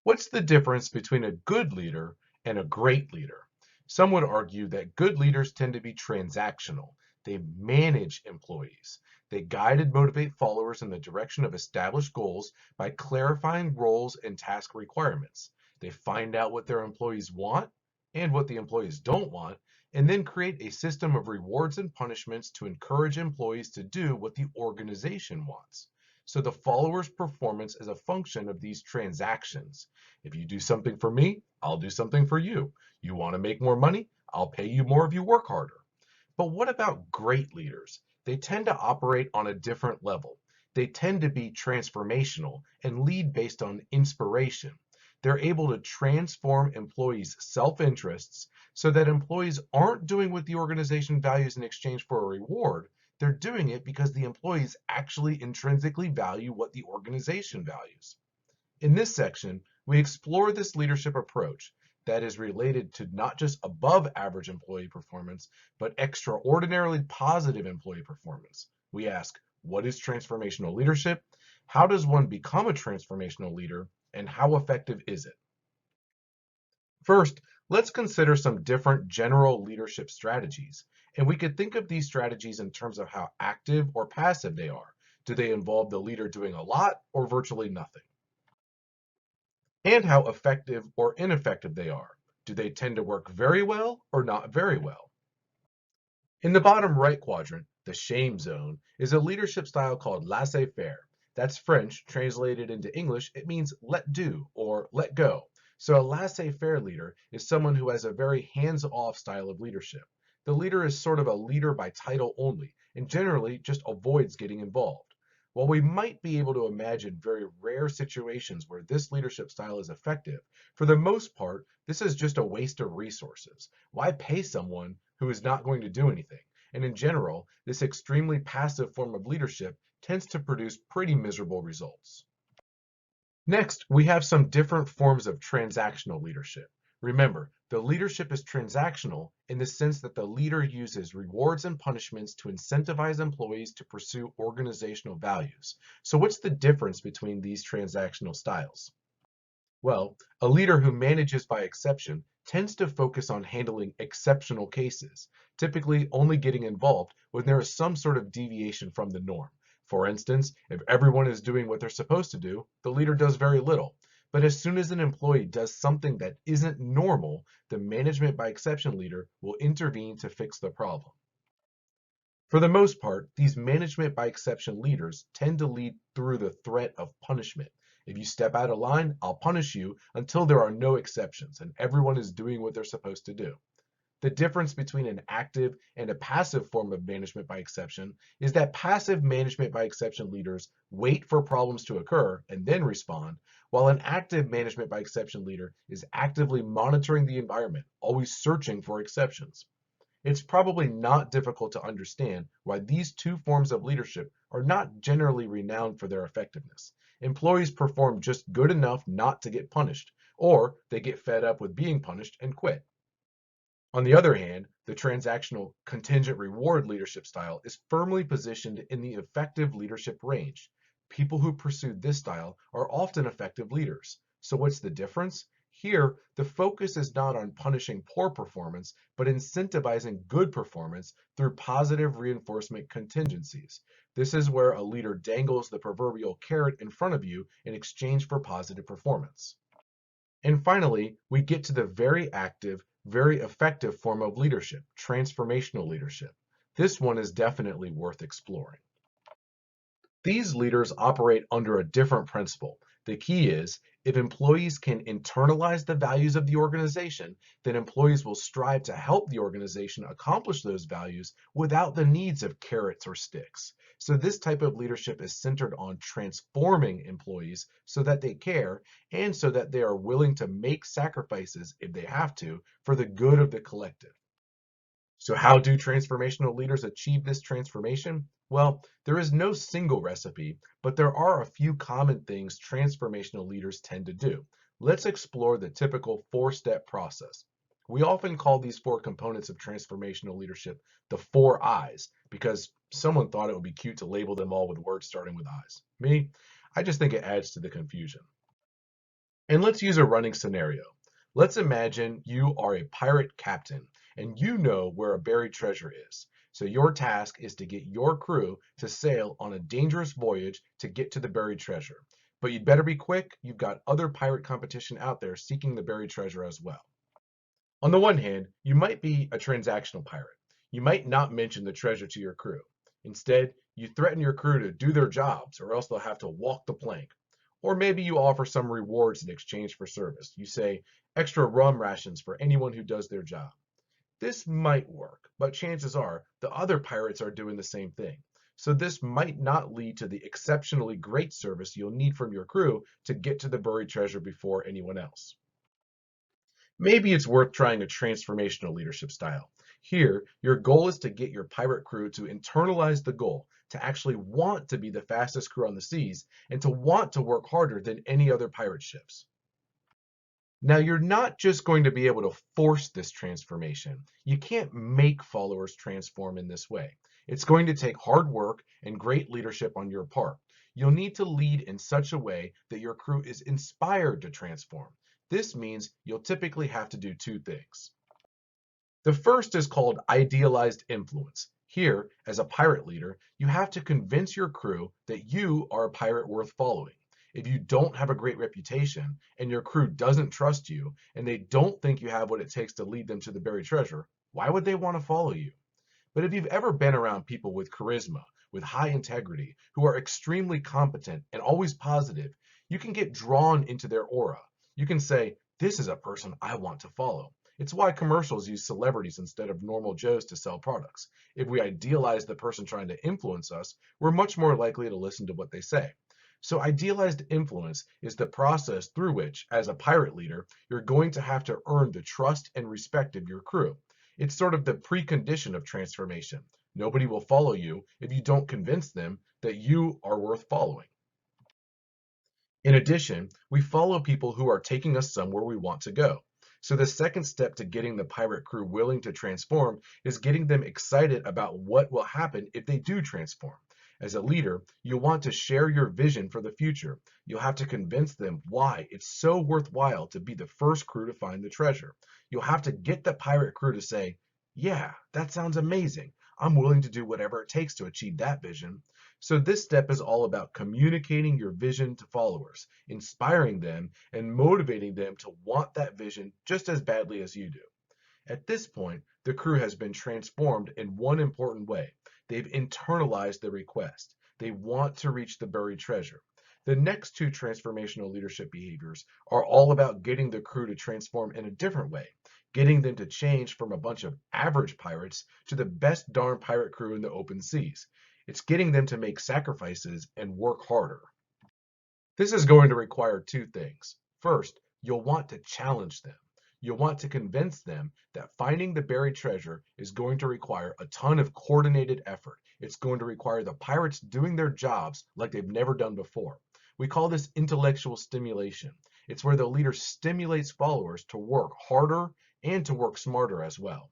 What's the difference between a good leader and a great leader? Some would argue that good leaders tend to be transactional. They manage employees. They guide and motivate followers in the direction of established goals by clarifying roles and task requirements. They find out what their employees want and what the employees don't want, and then create a system of rewards and punishments to encourage employees to do what the organization wants. So the follower's performance is a function of these transactions. If you do something for me, I'll do something for you. You want to make more money? I'll pay you more if you work harder. But what about great leaders? They tend to operate on a different level. They tend to be transformational and lead based on inspiration. They're able to transform employees' self-interests so that employees aren't doing what the organization values in exchange for a reward. They're doing it because the employees actually intrinsically value what the organization values. In this section, we explore this leadership approach that is related to not just above average employee performance, but extraordinarily positive employee performance. We ask, what is transformational leadership? How does one become a transformational leader? And how effective is it? First, let's consider some different general leadership strategies. And we could think of these strategies in terms of how active or passive they are. Do they involve the leader doing a lot or virtually nothing? And how effective or ineffective they are. Do they tend to work very well or not very well? In the bottom right quadrant, the shame zone is a leadership style called laissez-faire. That's French. Translated into English, it means let do or let go. So a laissez-faire leader is someone who has a very hands-off style of leadership. The leader is sort of a leader by title only and generally just avoids getting involved. While we might be able to imagine very rare situations where this leadership style is effective, for the most part, this is just a waste of resources. Why pay someone who is not going to do anything? And in general, this extremely passive form of leadership tends to produce pretty miserable results. Next, we have some different forms of transactional leadership. Remember, the leadership is transactional in the sense that the leader uses rewards and punishments to incentivize employees to pursue organizational values. So what's the difference between these transactional styles? Well, a leader who manages by exception tends to focus on handling exceptional cases, typically only getting involved when there is some sort of deviation from the norm. For instance, if everyone is doing what they're supposed to do, the leader does very little. But as soon as an employee does something that isn't normal, the management by exception leader will intervene to fix the problem. For the most part, these management by exception leaders tend to lead through the threat of punishment. If you step out of line, I'll punish you until there are no exceptions and everyone is doing what they're supposed to do. The difference between an active and a passive form of management by exception is that passive management by exception leaders wait for problems to occur and then respond, while an active management by exception leader is actively monitoring the environment, always searching for exceptions. It's probably not difficult to understand why these two forms of leadership are not generally renowned for their effectiveness. Employees perform just good enough not to get punished, or they get fed up with being punished and quit. On the other hand, the transactional contingent reward leadership style is firmly positioned in the effective leadership range. People who pursue this style are often effective leaders. So what's the difference? Here, the focus is not on punishing poor performance, but incentivizing good performance through positive reinforcement contingencies. This is where a leader dangles the proverbial carrot in front of you in exchange for positive performance. And finally, we get to the very active, very effective form of leadership, transformational leadership. This one is definitely worth exploring. These leaders operate under a different principle. The key is, if employees can internalize the values of the organization, then employees will strive to help the organization accomplish those values without the needs of carrots or sticks. So this type of leadership is centered on transforming employees so that they care and so that they are willing to make sacrifices if they have to for the good of the collective. So how do transformational leaders achieve this transformation? Well, there is no single recipe, but there are a few common things transformational leaders tend to do. Let's explore the typical four-step process. We often call these four components of transformational leadership the four I's because someone thought it would be cute to label them all with words starting with I's. Me, I just think it adds to the confusion. And let's use a running scenario. Let's imagine you are a pirate captain and you know where a buried treasure is. So your task is to get your crew to sail on a dangerous voyage to get to the buried treasure. But you'd better be quick. You've got other pirate competition out there seeking the buried treasure as well. On the one hand, you might be a transactional pirate. You might not mention the treasure to your crew. Instead, you threaten your crew to do their jobs or else they'll have to walk the plank. Or maybe you offer some rewards in exchange for service. You say extra rum rations for anyone who does their job. This might work, but chances are the other pirates are doing the same thing. So this might not lead to the exceptionally great service you'll need from your crew to get to the buried treasure before anyone else. Maybe it's worth trying a transformational leadership style. Here, your goal is to get your pirate crew to internalize the goal, to actually want to be the fastest crew on the seas, and to want to work harder than any other pirate ships. Now, you're not just going to be able to force this transformation. You can't make followers transform in this way. It's going to take hard work and great leadership on your part. You'll need to lead in such a way that your crew is inspired to transform. This means you'll typically have to do two things. The first is called idealized influence. Here, as a pirate leader, you have to convince your crew that you are a pirate worth following. If you don't have a great reputation and your crew doesn't trust you and they don't think you have what it takes to lead them to the buried treasure, why would they want to follow you? But if you've ever been around people with charisma, with high integrity, who are extremely competent and always positive, you can get drawn into their aura. You can say, this is a person I want to follow. It's why commercials use celebrities instead of normal Joes to sell products. If we idealize the person trying to influence us, we're much more likely to listen to what they say. So idealized influence is the process through which, as a pirate leader, you're going to have to earn the trust and respect of your crew. It's sort of the precondition of transformation. Nobody will follow you if you don't convince them that you are worth following. In addition, we follow people who are taking us somewhere we want to go. So the second step to getting the pirate crew willing to transform is getting them excited about what will happen if they do transform. As a leader, you'll want to share your vision for the future. You'll have to convince them why it's so worthwhile to be the first crew to find the treasure. You'll have to get the pirate crew to say, yeah, that sounds amazing. I'm willing to do whatever it takes to achieve that vision. So this step is all about communicating your vision to followers, inspiring them, and motivating them to want that vision just as badly as you do. At this point, the crew has been transformed in one important way. They've internalized the request. They want to reach the buried treasure. The next two transformational leadership behaviors are all about getting the crew to transform in a different way, getting them to change from a bunch of average pirates to the best darn pirate crew in the open seas. It's getting them to make sacrifices and work harder. This is going to require two things. First, you'll want to challenge them. You'll want to convince them that finding the buried treasure is going to require a ton of coordinated effort. It's going to require the pirates doing their jobs like they've never done before. We call this intellectual stimulation. It's where the leader stimulates followers to work harder and to work smarter as well.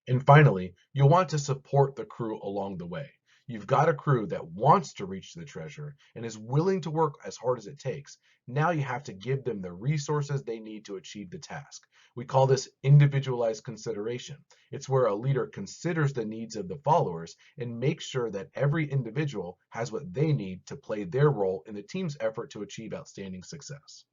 And finally, you'll want to support the crew along the way. You've got a crew that wants to reach the treasure and is willing to work as hard as it takes. Now you have to give them the resources they need to achieve the task. We call this individualized consideration. It's where a leader considers the needs of the followers and makes sure that every individual has what they need to play their role in the team's effort to achieve outstanding success.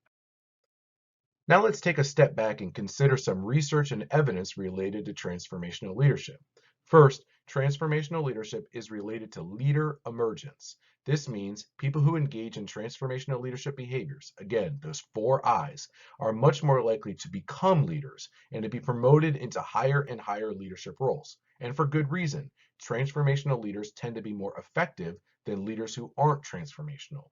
Now let's take a step back and consider some research and evidence related to transformational leadership. First, transformational leadership is related to leader emergence. This means people who engage in transformational leadership behaviors, again, those four I's, are much more likely to become leaders and to be promoted into higher and higher leadership roles. And for good reason. Transformational leaders tend to be more effective than leaders who aren't transformational.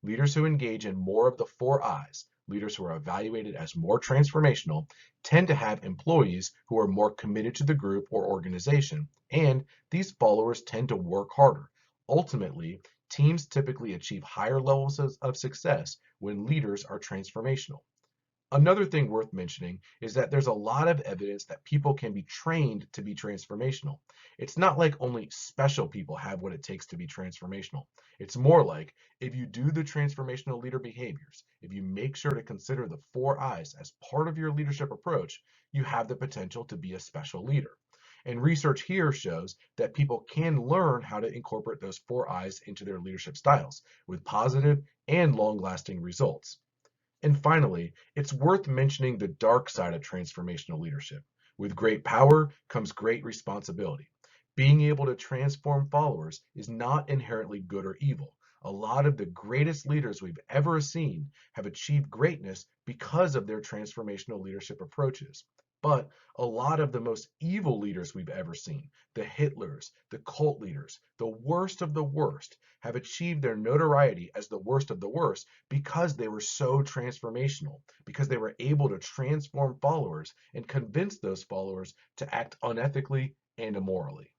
Leaders who engage in more of the four I's, leaders who are evaluated as more transformational, tend to have employees who are more committed to the group or organization, and these followers tend to work harder. Ultimately, teams typically achieve higher levels of success when leaders are transformational. Another thing worth mentioning is that there's a lot of evidence that people can be trained to be transformational. It's not like only special people have what it takes to be transformational. It's more like if you do the transformational leader behaviors, if you make sure to consider the 4 I's as part of your leadership approach, you have the potential to be a special leader. And research here shows that people can learn how to incorporate those 4 I's into their leadership styles with positive and long lasting results. And finally, it's worth mentioning the dark side of transformational leadership. With great power comes great responsibility. Being able to transform followers is not inherently good or evil. A lot of the greatest leaders we've ever seen have achieved greatness because of their transformational leadership approaches. But a lot of the most evil leaders we've ever seen, the Hitlers, the cult leaders, the worst of the worst, have achieved their notoriety as the worst of the worst because they were so transformational, because they were able to transform followers and convince those followers to act unethically and immorally.